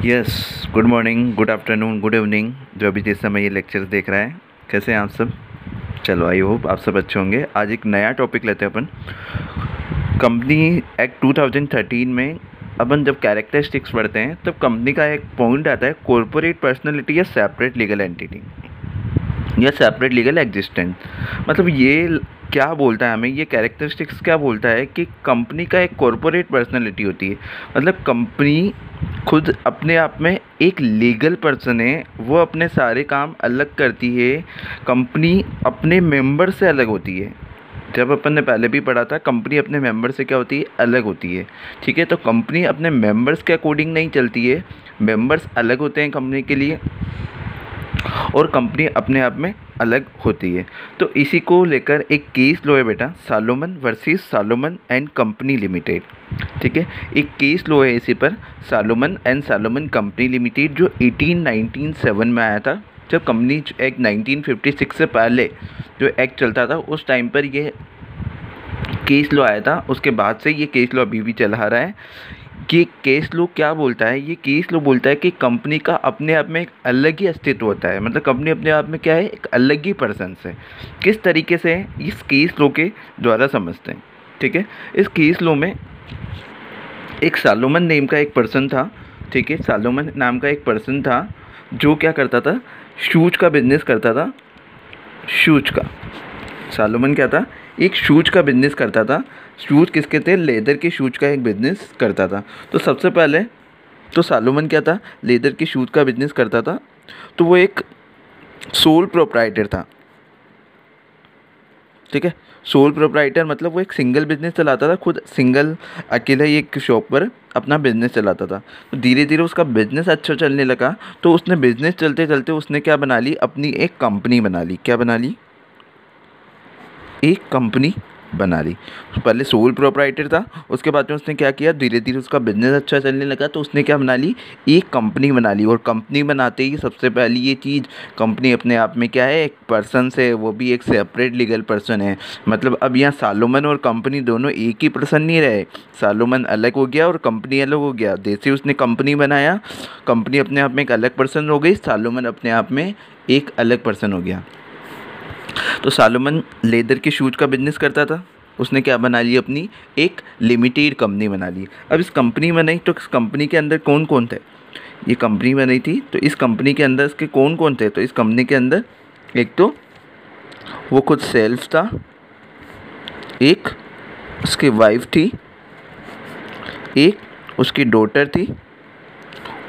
Yes, good morning, good afternoon, good evening. जो अभी जिस समय ये लेक्चर देख रहा है, कैसे हैं आप सब? चलो, आई होप आप सब अच्छे होंगे। आज एक नया टॉपिक लेते हैं अपन। कंपनी एक्ट 2013 में अपन जब कैरेक्टरिस्टिक्स पढ़ते हैं तब कंपनी का एक पॉइंट आता है, कॉर्पोरेट पर्सनैलिटी या सेपरेट लीगल एंटिटी या सेपरेट लीगल एग्जिस्टेंस। मतलब ये क्या बोलता है हमें, ये कैरेक्टरिस्टिक्स क्या बोलता है कि कंपनी का एक कॉर्पोरेट पर्सनैलिटी होती है। मतलब कंपनी खुद अपने आप में एक लीगल पर्सन है, वो अपने सारे काम अलग करती है। कंपनी अपने मेंबर से अलग होती है। जब अपन ने पहले भी पढ़ा था, कंपनी अपने मेंबर से क्या होती है, अलग होती है। ठीक है, तो कंपनी अपने मेंबर्स के अकॉर्डिंग नहीं चलती है। मेंबर्स अलग होते हैं कंपनी के लिए, और कंपनी अपने आप में अलग होती है। तो इसी को लेकर एक केस लो है बेटा, Salomon versus Salomon and company limited. ठीक है, एक केस लो है इसी पर, Salomon and Salomon company limited, जो 1897 में आया था। जब कंपनी एक्ट 1956 से पहले जो एक्ट चलता था, उस टाइम पर ये केस लो आया था। उसके बाद से ये केस लो अभी भी चला आ रहा है। कि केस लो क्या बोलता है, ये केस लो बोलता है कि कंपनी का अपने आप में एक अलग ही अस्तित्व होता है। मतलब कंपनी अपने आप में क्या है, एक अलग ही पर्सन है। किस तरीके से इस केस लो के द्वारा समझते हैं। ठीक है, इस केस लो में एक सालोमन नेम का एक पर्सन था। ठीक है, सालोमन नाम का एक पर्सन था जो क्या करता था, शूज का बिजनेस करता था। शूज का, सालोमन क्या था, एक शूज का बिजनेस करता था। शूज किसके थे, लेदर के शूज का एक बिजनेस करता था। तो सबसे पहले तो सालोमन क्या था, लेदर के शूज का बिजनेस करता था। तो वो एक सोल प्रोप्राइटर था। ठीक है, सोल प्रोप्राइटर मतलब वो एक सिंगल बिजनेस चलाता था, खुद सिंगल अकेला ही एक शॉप पर अपना बिजनेस चलाता था। तो धीरे धीरे उसका बिजनेस अच्छा चलने लगा, तो उसने बिजनेस चलते चलते उसने क्या बना ली, अपनी एक कंपनी बना ली। क्या बना ली, एक कंपनी बना ली। पहले सोल प्रोप्राइटर था, उसके बाद में उसने क्या किया, धीरे धीरे उसका बिजनेस अच्छा चलने लगा, तो उसने क्या बना ली, एक कंपनी बना ली। और कंपनी बनाते ही सबसे पहली ये चीज़, कंपनी अपने आप में क्या है, एक पर्सन से, वो भी एक सेपरेट लीगल पर्सन है। मतलब अब यहाँ सालोमन और कंपनी दोनों एक ही पर्सन नहीं रहे। सालोमन अलग हो गया और कंपनी अलग हो गया। जैसे उसने कंपनी बनाया, कंपनी अपने आप में एक अलग पर्सन हो गई, सालोमन अपने आप में एक अलग पर्सन हो गया। तो सालोमन लेदर के शूज़ का बिजनेस करता था, उसने क्या बना ली, अपनी एक लिमिटेड कंपनी बना ली। अब इस कंपनी बनाई, तो इस कंपनी के अंदर कौन कौन थे, ये कंपनी बनाई थी तो इस कंपनी के अंदर इसके कौन कौन थे। तो इस कंपनी के अंदर एक तो वो खुद सेल्फ था, एक उसकी वाइफ थी, एक उसकी डॉटर थी,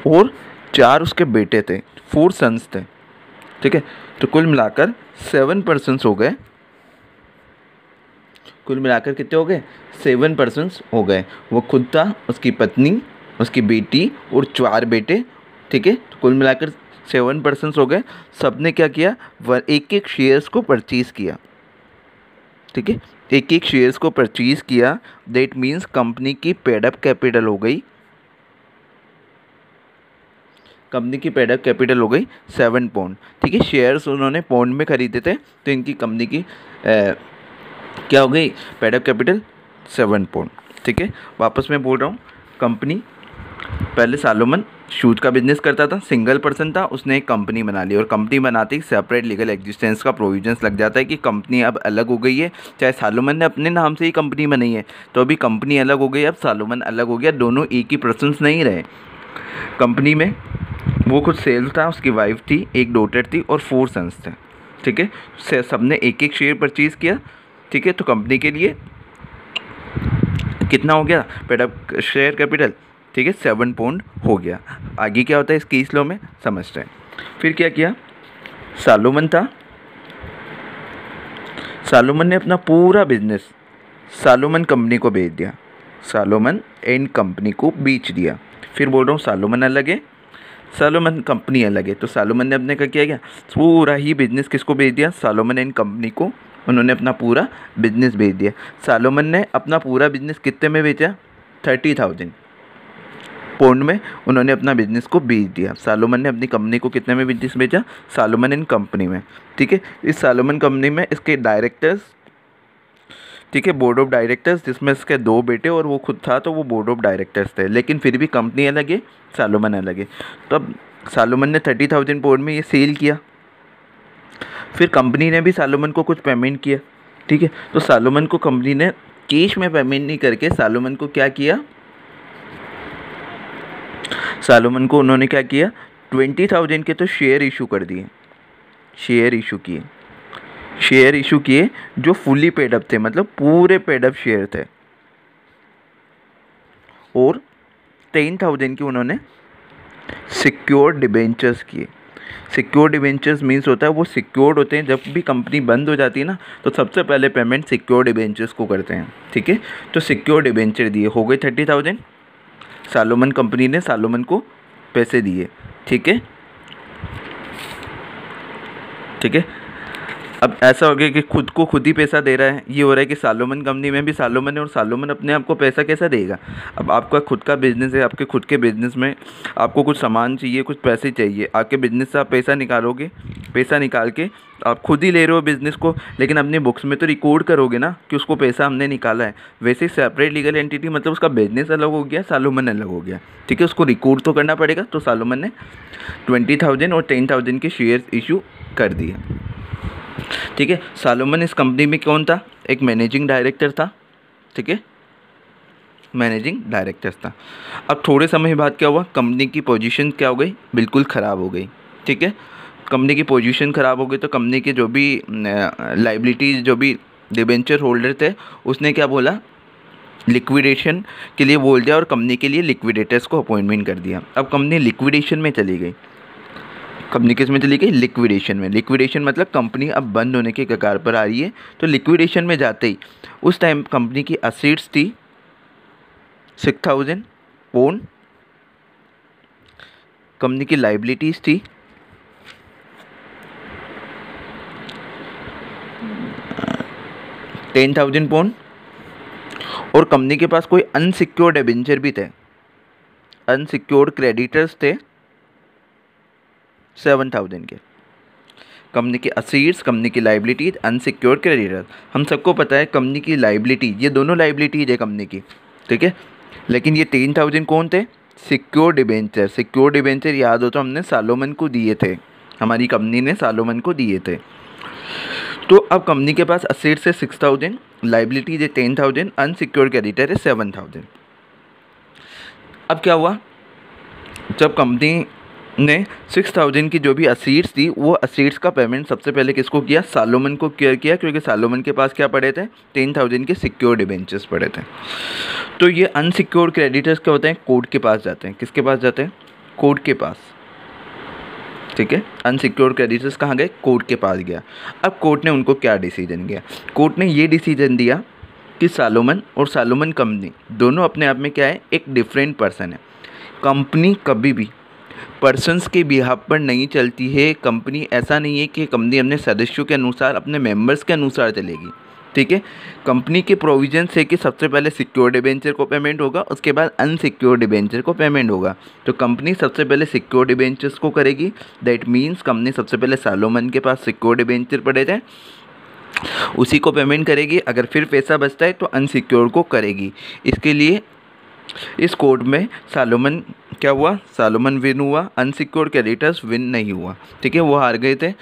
और 4 उसके बेटे थे, 4 सन्स थे। ठीक है, तो कुल मिलाकर 7 पर्सन्स हो गए। कुल मिलाकर कितने हो गए, 7 पर्सन्स हो गए। वो खुद था, उसकी पत्नी, उसकी बेटी और 4 बेटे। ठीक है, तो कुल मिलाकर 7 पर्सन्स हो गए। सब ने क्या किया, एक एक शेयर्स को परचेज़ किया। ठीक है, एक एक शेयर्स को परचेज़ किया। दैट मीन्स कंपनी की पेडअप कैपिटल हो गई, कंपनी की पेडअप कैपिटल हो गई 7 पौंड। ठीक है, शेयर्स उन्होंने पौंड में खरीदे थे, तो इनकी कंपनी की क्या हो गई, पेडअप कैपिटल 7 पौंड। ठीक है, वापस मैं बोल रहा हूँ, कंपनी पहले सालोमन शूज का बिजनेस करता था, सिंगल पर्सन था, उसने एक कंपनी बना ली। और कंपनी बनाते ही सेपरेट लीगल एग्जिस्टेंस का प्रोविजंस लग जाता है कि कंपनी अब अलग हो गई है। चाहे सालोमन ने अपने नाम से ही कंपनी बनाई है, तो अभी कंपनी अलग हो गई, अब सालोमन अलग हो गया, दोनों एक ही पर्सन्स नहीं रहे। कंपनी में वो खुद सेल्स था, उसकी वाइफ थी, एक डॉटर थी और 4 सन्स थे। ठीक है, सबने एक एक शेयर परचेज़ किया। ठीक है, तो कंपनी के लिए कितना हो गया, पेडअप शेयर कैपिटल, ठीक है, 7 पौंड हो गया। आगे क्या होता है इस केस लॉ में, समझते हैं। फिर क्या किया, सालोमन था, सालोमन ने अपना पूरा बिजनेस सालोमन कंपनी को बेच दिया, सालोमन एंड कंपनी को बेच दिया। फिर बोल रहा हूँ, सालोमन अलग है, सालोमन कंपनी अलग है। तो सालोमन ने अपने का किया गया, पूरा ही बिजनेस किसको बेच दिया, सालोमन एंड कंपनी को। उन्होंने अपना पूरा बिजनेस बेच दिया। सालोमन ने अपना पूरा बिजनेस कितने में बेचा, 30,000 पौंड में उन्होंने अपना बिजनेस को बेच दिया। सालोमन ने अपनी कंपनी को कितने में बिजनेस बेचा, सालोमन एंड कंपनी में। ठीक है, इस सालोमन कंपनी में इसके डायरेक्टर्स ठीक है, बोर्ड ऑफ डायरेक्टर्स, जिसमें इसके 2 बेटे और वो खुद था, तो वो बोर्ड ऑफ डायरेक्टर्स थे, लेकिन फिर भी कंपनी अलग है, सालोमन अलग है। तो अब सालोमन ने 30,000 पाउंड में ये सेल किया, फिर कंपनी ने भी सालोमन को कुछ पेमेंट किया। ठीक है, तो सालोमन को कंपनी ने कैश में पेमेंट नहीं करके सालोमन को क्या किया, सालोमन को उन्होंने क्या किया, 20,000 के तो शेयर इशू कर दिए, शेयर इशू किए जो फुली पेडअप थे, मतलब पूरे पेडअप शेयर थे। और 10,000 की उन्होंने सिक्योर्ड डिबेंचर्स किए। सिक्योर्ड डिबेंचर्स मीन्स होता है वो सिक्योर्ड होते हैं, जब भी कंपनी बंद हो जाती है ना, तो सबसे पहले पेमेंट सिक्योर्ड डिबेंचर्स को करते हैं। ठीक है, तो सिक्योर्ड डिबेंचर दिए, हो गए 30,000। सालोमन कंपनी ने सालोमन को पैसे दिए। ठीक है, अब ऐसा हो गया कि खुद को खुद ही पैसा दे रहा है, ये हो रहा है कि सालोमन कंपनी में भी सालोमन है, और सालोमन अपने आप को पैसा कैसा देगा। अब आपका खुद का बिजनेस है, आपके खुद के बिजनेस में आपको कुछ सामान चाहिए, कुछ पैसे चाहिए, आपके बिजनेस से आप पैसा निकालोगे, पैसा निकाल के आप खुद ही ले रहे हो बिजनेस को, लेकिन अपनी बुक्स में तो रिकॉर्ड करोगे ना कि उसको पैसा हमने निकाला है। वैसे सेपरेट लीगल एंटिटी, मतलब उसका बिजनेस अलग हो गया, सालोमन अलग हो गया। ठीक है, उसको रिकॉर्ड तो करना पड़ेगा। तो सालोमन ने 20,000 और 10,000 के शेयर इशू कर दिए। ठीक है, सालोमन इस कंपनी में कौन था, एक मैनेजिंग डायरेक्टर था। ठीक है, मैनेजिंग डायरेक्टर था। अब थोड़े समय बाद क्या हुआ, कंपनी की पोजीशन क्या हो गई, बिल्कुल ख़राब हो गई। ठीक है, कंपनी की पोजीशन ख़राब हो गई, तो कंपनी के जो भी लाइबिलिटीज़, जो भी डिबेंचर होल्डर थे, उसने क्या बोला, लिक्विडेशन के लिए बोल दिया, और कंपनी के लिए लिक्विडेटर्स को अपॉइंटमेंट कर दिया। अब कंपनी लिक्विडेशन में चली गई। कंपनी किस में चली गई, लिक्विडेशन में। लिक्विडेशन मतलब कंपनी अब बंद होने के कगार पर आ रही है। तो लिक्विडेशन में जाते ही उस टाइम कंपनी की असेट्स थी 6,000 पाउंड, कंपनी की लाइबिलिटीज थी 10,000 पाउंड, और कंपनी के पास कोई अनसिक्योर्ड डिबेंचर भी थे, अनसिक्योर्ड क्रेडिटर्स थे 7,000 के। कंपनी की असेट्स, कंपनी की लाइबिलिटीज, अनसिक्योर्ड क्रेडिटर। हम सबको पता है कंपनी की लाइबिलिटी, ये दोनों लाइबिलिटीज है कंपनी की। ठीक है, लेकिन ये 10,000 कौन थे, सिक्योर्ड डिबेंचर। सिक्योर्ड डिबेंचर याद हो तो हमने सालोमन को दिए थे, हमारी कंपनी ने सालोमन को दिए थे। तो अब कंपनी के पास असेट्स है 6,000, लाइबिलिटीज है 10,000, अनसिक्योर्ड क्रेडिटर है 7,000। अब क्या हुआ, जब कंपनी ने 6,000 की जो भी असेट्स थी, वो असेट्स का पेमेंट सबसे पहले किसको किया, सालोमन को किया, क्योंकि सालोमन के पास क्या पड़े थे, 10,000 के सिक्योर्ड डिबेंचर्स पड़े थे। तो ये अनसिक्योर्ड क्रेडिटर्स क्या होते हैं, कोर्ट के पास जाते हैं। किसके पास जाते हैं, कोर्ट के पास। ठीक है, अनसिक्योर्ड क्रेडिटर्स कहाँ गए, कोर्ट के पास गया। अब कोर्ट ने उनको क्या डिसीजन दिया, कोर्ट ने ये डिसीजन दिया कि सालोमन और सालोमन कंपनी दोनों अपने आप में क्या है, एक डिफरेंट पर्सन है। कंपनी कभी भी पर्सन्स के बिहाफ पर नहीं चलती है। कंपनी ऐसा नहीं है कि कंपनी अपने सदस्यों के अनुसार, अपने मेंबर्स के अनुसार चलेगी। ठीक है, कंपनी के प्रोविजंस है कि सबसे पहले सिक्योर्ड डिबेंचर को पेमेंट होगा, उसके बाद अनसिक्योर्ड डिबेंचर को पेमेंट होगा। तो कंपनी सबसे पहले सिक्योर्ड डिबेंचर्स को करेगी। दैट मीन्स कंपनी सबसे पहले सालोमन के पास सिक्योर्ड डिबेंचर पड़े थे, उसी को पेमेंट करेगी। अगर फिर पैसा बचता है तो अनसिक्योर्ड को करेगी। इसके लिए इस कोर्ट में सालोमन क्या हुआ, सालोमन विन हुआ, अनसिक्योर्ड क्रेडिटर्स विन नहीं हुआ। ठीक है, वो हार गए थे।